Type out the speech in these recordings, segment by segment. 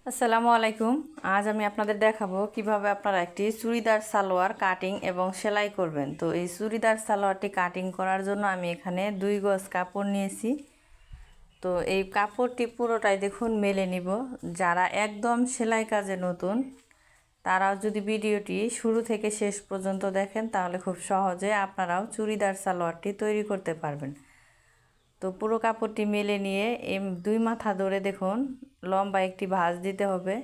আসসালামু আলাইকুম। আজ আমি আপনাদের দেখাবো কিভাবে আপনারা একটি চুড়িদার সালোয়ার কাটিং এবং সেলাই করবেন। তো এই চুড়িদার সালোয়ারটি কাটিং করার জন্য আমি এখানে 2 গজ কাপড় নিয়েছি। তো এই কাপড়টি পুরোটাই দেখুন মেলে নিব। যারা একদম সেলাই কাজে নতুন তারাও যদি ভিডিওটি শুরু থেকে শেষ পর্যন্ত দেখেন তাহলে খুব সহজে আপনারাও চুড়িদার সালোয়ারটি তৈরি করতে পারবেন। তো পুরো কাপড়টি মেলে নিয়ে দুই মাথা ধরে দেখুন লম্বা একটি ভাঁজ দিতে হবে।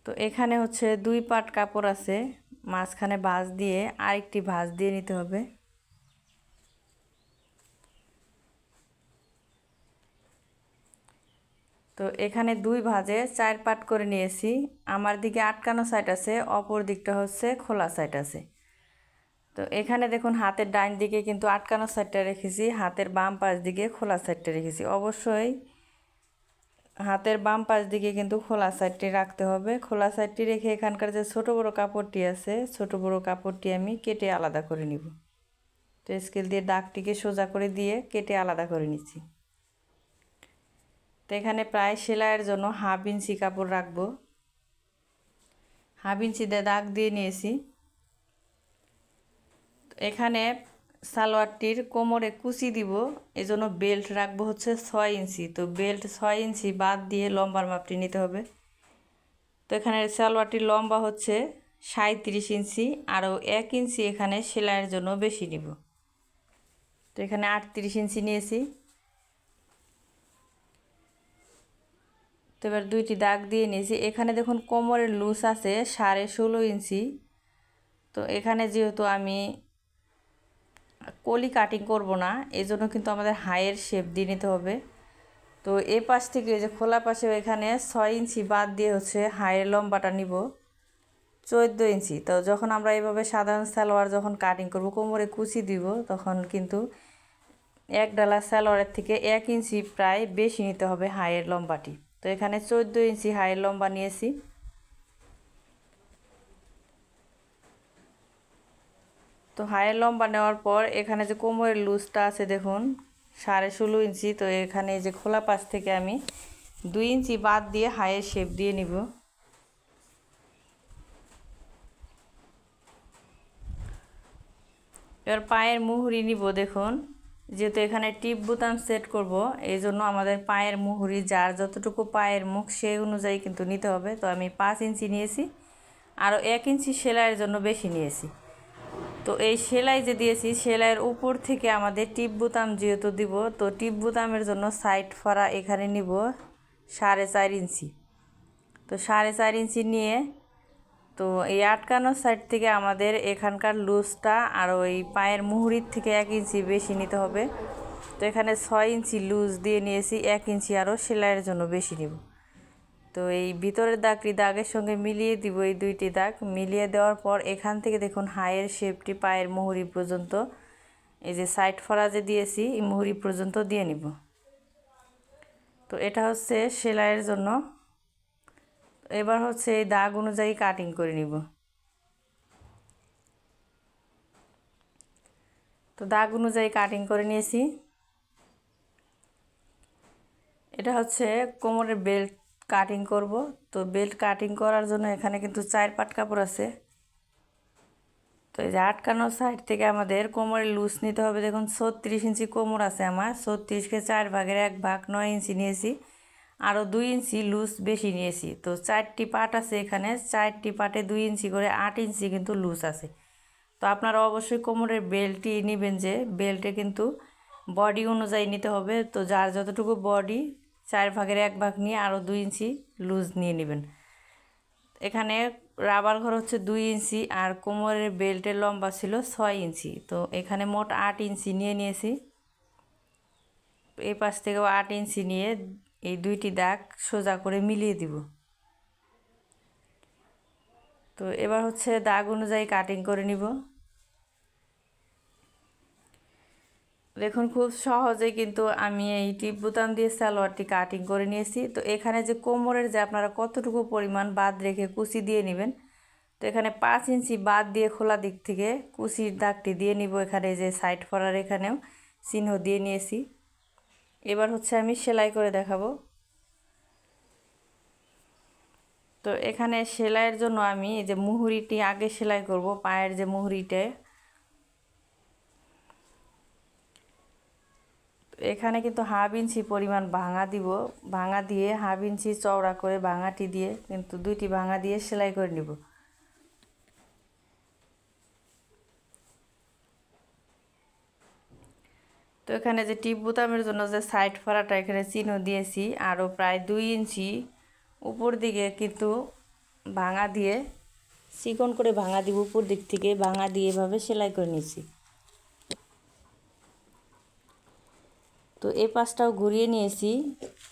তো এখানে হচ্ছে 2 পাট কাপড় আছে, মাঝখানে ভাঁজ দিয়ে আরেকটি ভাঁজ দিয়ে নিতে হবে। তো এখানে 2 ভাঁজে 4 পাট করে নিয়েছি। আমার দিকে আটকানো সাইড আছে, অপর দিকটা হচ্ছে খোলা সাইড আছে। তো এখানে দেখুন হাতের ডান দিকে কিন্তু আটকানো সাইডটা রেখেছি, হাতের বাম পাশ দিকে খোলা সাইডটা রেখেছি। অবশ্যই হাতের বাম পাশ দিকে কিন্তু খোলা সাইডটি রাখতে হবে। খোলা সাইডটি রেখে এখানকার যে ছোট বড় কাপড়টি আছে, ছোট বড় কাপড়টি আমি কেটে আলাদা করে নিব। তো স্কেল দিয়ে দাগটিকে সোজা করে দিয়ে কেটে আলাদা করে নিচ্ছি। তো এখানে প্রায় সেলাইয়ের জন্য 1/2 ইঞ্চি কাপড় রাখবো। 1/2 ইঞ্চি দিয়ে দাগ দিয়ে নিয়েছি। এখানে সালোয়ারটির কোমরে কুচি দিব, এজন্য বেল্ট রাখবো হচ্ছে 6 ইঞ্চি। তো বেল্ট 6 ইঞ্চি বাদ দিয়ে লম্বার মাপটি নিতে হবে। তো এখানে সালোয়ারটির লম্বা হচ্ছে 37 ইঞ্চি, আরও 1 ইঞ্চি এখানে সেলাইয়ের জন্য বেশি নিব। তো এখানে 38 ইঞ্চি নিয়েছি। তো এবার 2টি দাগ দিয়ে নিয়েছি। এখানে দেখুন কোমরের লুজ আছে 16.5 ইঞ্চি। তো এখানে যেহেতু আমি কলি কাটিং করব না, এজন্য কিন্তু আমাদের হাইয়ের শেপ দিয়ে নিতে হবে। তো এই পাশ থেকে যে খোলা পাশে এখানে 6 ইঞ্চি বাদ দিয়ে হচ্ছে হাইয়ের লম্বাটা নিব 14 ইঞ্চি। তো যখন আমরা এইভাবে সাধারণ সালোয়ার যখন কাটিং করব, কোমরে কুচি দিব, তখন কিন্তু এক ডালা সালোয়ারের থেকে 1 ইঞ্চি প্রায় বেশি নিতে হবে হাইয়ের লম্বাটি। তো এখানে 14 ইঞ্চি হাইয়ের লম্বা নিয়েছি। তো হাইয়ের লম্বা নেওয়ার পর এখানে যে কোমরের লুজটা আছে দেখুন 16.5 ইঞ্চি। তো এখানে যে খোলা পাশ থেকে আমি 2 ইঞ্চি বাদ দিয়ে হাইয়ের শেপ দিয়ে নিব। এবার পায়ের মুহুরি নিব। দেখুন যেহেতু এখানে টিপ বোতাম সেট করব, এই জন্য আমাদের পায়ের মুহুরি যার যতটুকু পায়ের মুখ সেই অনুযায়ী কিন্তু নিতে হবে। তো আমি 5 ইঞ্চি নিয়েছি, আরও 1 ইঞ্চি সেলাইয়ের জন্য বেশি নিয়েছি। তো এই সেলাই যে দিয়েছি, সেলাইয়ের উপর থেকে আমাদের টিপ বোতাম যেহেতু দিব, তো টিপ বোতামের জন্য সাইড ফাড়া এখানে নিব 4.5 ইঞ্চি। তো 4.5 ইঞ্চি নিয়ে তো এই আটকানো সাইড থেকে আমাদের এখানকার লুজটা আর ওই পায়ের মুহুরির থেকে 1 ইঞ্চি বেশি নিতে হবে। তো এখানে 6 ইঞ্চি লুজ দিয়ে নিয়েছি, 1 ইঞ্চি আরও সেলাইয়ের জন্য বেশি নিব। তো এই ভিতরের দাগটি দাগের সঙ্গে মিলিয়ে দিব। এই 2টি দাগ মিলিয়ে দেওয়ার পর এখান থেকে দেখুন হাইয়ের শেপটি পায়ের মুহুরি পর্যন্ত, এই যে সাইড ফড়া যে দিয়েছি এই মুহুরি পর্যন্ত দিয়ে নিব। তো এটা হচ্ছে সেলাইয়ের জন্য। এবার হচ্ছে এই দাগ অনুযায়ী কাটিং করে নিব। তো দাগ অনুযায়ী কাটিং করে নিয়েছি। এটা হচ্ছে কোমরের বেল্ট কাটিং করব। তো বেল্ট কাটিং করার জন্য এখানে কিন্তু 4 পাট কাপড় আছে। তো এই যে আটকানো সাইড থেকে আমাদের কোমরের লুজ নিতে হবে। দেখুন 36 ইঞ্চি কোমর আছে আমার, 36কে 4 ভাগের 1 ভাগ 9 ইঞ্চি নিয়েছি, আরও 2 ইঞ্চি লুজ বেশি নিয়েছি। তো 4টি পাট আছে এখানে, 4টি পাটে 2 ইঞ্চি করে 8 ইঞ্চি কিন্তু লুজ আছে। তো আপনারা অবশ্যই কোমরের বেল্টটি নেবেন, যে বেল্টে কিন্তু বডি অনুযায়ী নিতে হবে। তো যার যতটুকু বডি 4 ভাগের 1 ভাগ নিয়ে আরও 2 ইঞ্চি লুজ নিয়ে নেবেন। এখানে রাবার ঘর হচ্ছে 2 ইঞ্চি আর কোমরের বেল্টের লম্বা ছিল 6 ইঞ্চি। তো এখানে মোট 8 ইঞ্চি নিয়ে নিয়েছি। এই পাশ থেকেও 8 ইঞ্চি নিয়ে এই 2টি দাগ সোজা করে মিলিয়ে দিব। তো এবার হচ্ছে দাগ অনুযায়ী কাটিং করে নিব। দেখুন খুব সহজে কিন্তু আমি এই টিপ বোতাম দিয়ে সালোয়ারটি কাটিং করে নিয়েছি। তো এখানে যে কোমরের যে আপনারা কতটুকু পরিমাণ বাদ রেখে কুচি দিয়ে নেবেন। তো এখানে 5 ইঞ্চি বাদ দিয়ে খোলা দিক থেকে কুচির দাগটি দিয়ে নিব। এখানে যে সাইড ফড়ার এখানেও চিহ্ন দিয়ে নিয়েছি। এবার হচ্ছে আমি সেলাই করে দেখাবো। তো এখানে সেলাইয়ের জন্য আমি এই যে মুহুরিটি আগে সেলাই করব, পায়ের যে মুহুরিটা। এখানে কিন্তু হাফ ইঞ্চি পরিমাণ ভাঙা দিব, ভাঙা দিয়ে হাফ ইঞ্চি চওড়া করে ভাঙাটি দিয়ে কিন্তু দুইটি ভাঙা দিয়ে সেলাই করে নিব। তো এখানে যে টিপ বোতামের জন্য যে সাইড ফাড়াটা এখানে চিহ্ন দিয়েছি, আরও প্রায় 2 ইঞ্চি উপর দিকে কিন্তু ভাঙা দিয়ে চিকন করে ভাঙা দিব, উপর দিক থেকে ভাঙা দিয়ে এভাবে সেলাই করে নিয়েছি। তো এই পাশটাও ঘুরিয়ে নিয়েছি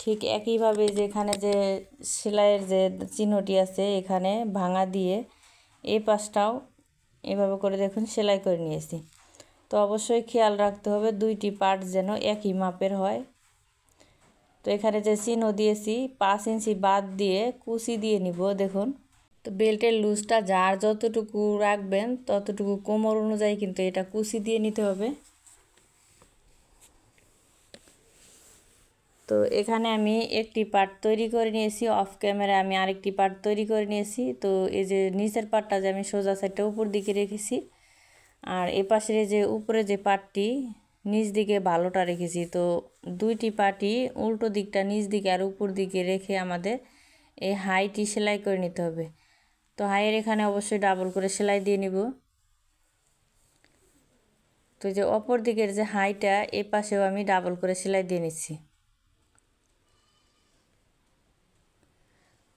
ঠিক একইভাবে, যেখানে যে সেলাইয়ের যে চিহ্নটি আছে এখানে ভাঙা দিয়ে এই পাশটাও এভাবে করে দেখুন সেলাই করে নিয়েছি। তো অবশ্যই খেয়াল রাখতে হবে দুইটি পার্ট যেন একই মাপের হয়। তো এখানে যে চিহ্ন দিয়েছি 5 ইঞ্চি বাদ দিয়ে কুচি দিয়ে নিব দেখুন। তো বেল্টের লুজটা যার যতটুকু রাখবেন ততটুকু কোমর অনুযায়ী কিন্তু এটা কুচি দিয়ে নিতে হবে। তো এখানে আমি একটি পার্ট তৈরি করে নিয়েছি, অফ ক্যামেরায় আমি আরেকটি পার্ট তৈরি করে নিয়েছি। তো এই যে নিচের পার্টটা যে আমি সোজা সাইডটা উপর দিকে রেখেছি, আর এ পাশের যে উপরে যে পার্টটি নিচ দিকে ভালোটা রেখেছি। তো দুইটি পার্টই উল্টো দিকটা নিচ দিকে আর উপর দিকে রেখে আমাদের এই হাইটি সেলাই করে নিতে হবে। তো হাইয়ের এখানে অবশ্যই ডাবল করে সেলাই দিয়ে নিব। তো যে অপর দিকের যে হাইটা এ পাশেও আমি ডাবল করে সেলাই দিয়ে নিচ্ছি।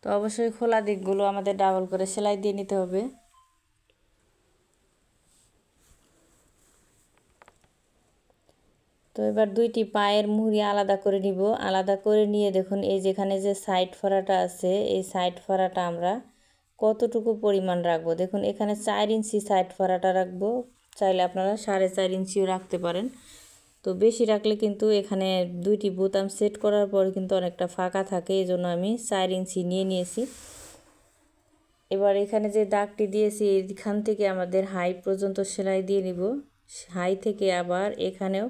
তো অবশ্যই খোলা দিকগুলো আমাদের ডাবল করে সেলাই দিয়ে নিতে হবে। তো এবার দুইটি পায়ের মুহুরি আলাদা করে নিব। আলাদা করে নিয়ে দেখুন এই যেখানে যে সাইড ফড়াটা আছে এই সাইড ফড়াটা আমরা কতটুকু পরিমাণ রাখবো। দেখুন এখানে 4 ইঞ্চি সাইড ফড়াটা রাখবো, চাইলে আপনারা 4.5 ইঞ্চিও রাখতে পারেন। তো বেশি রাখলে কিন্তু এখানে দুইটি বোতাম সেট করার পর কিন্তু অনেকটা ফাঁকা থাকে, এই জন্য আমি 4 ইঞ্চি নিয়ে নিয়েছি। এবার এখানে যে দাগটি দিয়েছি এখান থেকে আমাদের হাই পর্যন্ত সেলাই দিয়ে নিব। হাই থেকে আবার এখানেও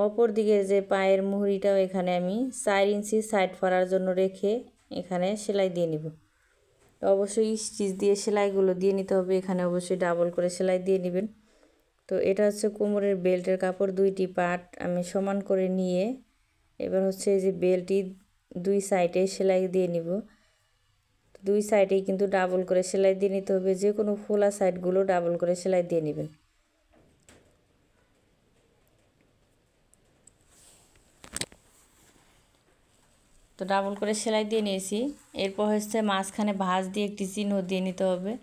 অপর দিকে যে পায়ের মুহুরিটাও এখানে আমি 4 ইঞ্চি সাইড ফাড়ার জন্য রেখে এখানে সেলাই দিয়ে নিব। অবশ্যই স্টিচ দিয়ে সেলাইগুলো দিয়ে নিতে হবে, এখানে অবশ্যই ডাবল করে সেলাই দিয়ে নেবেন। তো এটা হচ্ছে কোমরের বেল্টের কাপড়, দুইটি পার্ট আমি সমান করে নিয়ে এবার হচ্ছে এই যে বেল্টটি দুই সাইডে সেলাই দিয়ে নিব। দুই সাইডেই কিন্তু ডাবল করে সেলাই দিয়ে নিতে হবে, যে কোনো খোলা সাইডগুলো ডাবল করে সেলাই দিয়ে নেবেন। তো ডাবল করে সেলাই দিয়ে নিয়েছি। এরপর হচ্ছে মাঝখানে ভাঁজ দিয়ে একটি চিহ্ন দিয়ে নিতে হবে।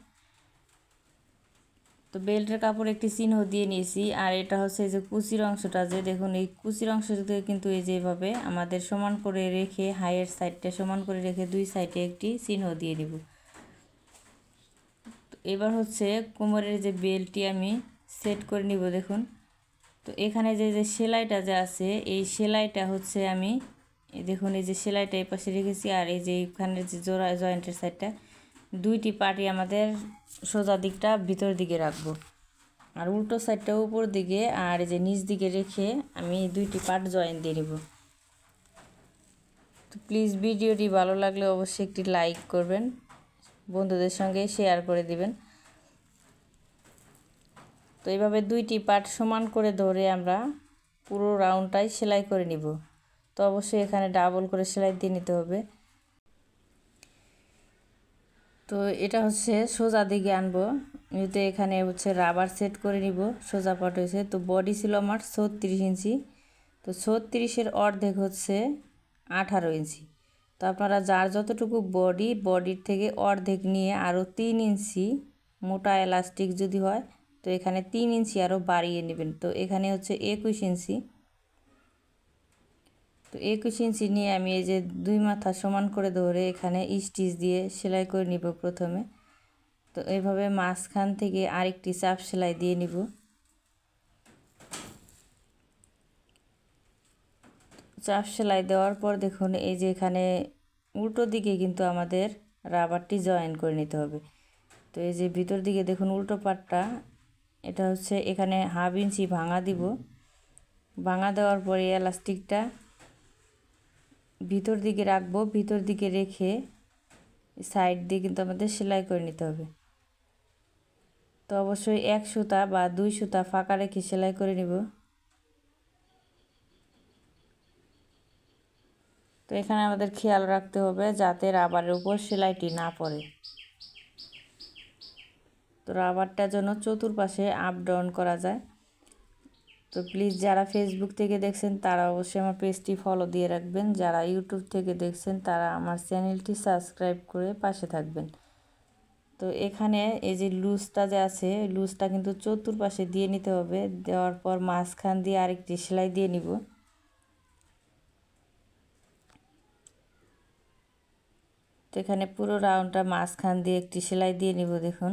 তো বেল্টের কাপড় একটি চিহ্ন দিয়ে নিয়েছি, আর এটা হচ্ছে যে কুচির অংশটা, যে দেখুন এই কুচির অংশটাতে কিন্তু এই যেভাবে আমাদের সমান করে রেখে হাইয়ের সাইডটা সমান করে রেখে দুই সাইডে একটি চিহ্ন দিয়ে দিব। তো এবার হচ্ছে কোমরের যে বেল্টটি আমি সেট করে নিব দেখুন। তো এখানে যে যে সেলাইটা যে আছে এই সেলাইটা হচ্ছে আমি দেখুন এই যে সেলাইটা এই পাশে রেখেছি, আর এই যে এখানের যে জোড়া জয়েন্টের সাইডটা দুইটি পার্টই আমাদের সোজা দিকটা ভিতর দিকে রাখবো, আর উল্টো সাইডটা উপর দিকে, আর এই যে নিচ দিকে রেখে আমি দুইটি পার্ট জয়েন দিয়ে নিব। তো প্লিজ ভিডিওটি ভালো লাগলে অবশ্যই একটি লাইক করবেন, বন্ধুদের সঙ্গে শেয়ার করে দিবেন। তো এইভাবে দুইটি পার্ট সমান করে ধরে আমরা পুরো রাউন্ডটাই সেলাই করে নিব। তো অবশ্যই এখানে ডাবল করে সেলাই দিয়ে নিতে হবে। তো এটা হচ্ছে সোজা দিকে আনবো, যেহেতু এখানে হচ্ছে রাবার সেট করে নিব। সোজা পাট হয়েছে, তো বডি ছিল আমার 36 ইঞ্চি, তো 36-এর অর্ধেক হচ্ছে 18 ইঞ্চি। তো আপনারা যার যতটুকু বডির থেকে অর্ধেক নিয়ে আরও 3 ইঞ্চি মোটা এলাস্টিক যদি হয় তো এখানে 3 ইঞ্চি আরও বাড়িয়ে নেবেন। তো এখানে হচ্ছে 21 ইঞ্চি। তো 21 ইঞ্চি নিয়ে আমি এই যে দুই মাথা সমান করে ধরে এখানে স্টিচ দিয়ে সেলাই করে নিব প্রথমে। তো এইভাবে মাঝখান থেকে আরেকটি চাপ সেলাই দিয়ে নিব। চাপ সেলাই দেওয়ার পর দেখুন এই যে এখানে উল্টো দিকে কিন্তু আমাদের রাবারটি জয়েন করে নিতে হবে। তো এই যে ভিতর দিকে দেখুন উল্টো পাটটা, এটা হচ্ছে এখানে হাফ ইঞ্চি ভাঙা দিব। ভাঙা দেওয়ার পরে এলাস্টিকটা ভিতর দিকে রাখবো, ভিতর দিকে রেখে সাইড দিয়ে কিন্তু আমাদের সেলাই করে নিতে হবে। তো অবশ্যই 1 সুতা বা 2 সুতা ফাঁকা রেখে সেলাই করে নিব। তো এখানে আমাদের খেয়াল রাখতে হবে যাতে রাবারের উপর সেলাইটি না পড়ে। তো রাবারটা যেন চতুর্পাশে আপ ডাউন করা যায়। তো প্লিজ যারা ফেসবুক থেকে দেখছেন তারা অবশ্যই আমার পেজটি ফলো দিয়ে রাখবেন, যারা ইউটিউব থেকে দেখছেন তারা আমার চ্যানেলটি সাবস্ক্রাইব করে পাশে থাকবেন। তো এখানে এই যে লুজটা যে আছে, লুজটা কিন্তু চতুর্পাশে দিয়ে নিতে হবে। দেওয়ার পর মাঝখান দিয়ে আরেকটি সেলাই দিয়ে নিব। তো এখানে পুরো রাউন্ডটা মাঝখান দিয়ে একটি সেলাই দিয়ে নিব। দেখুন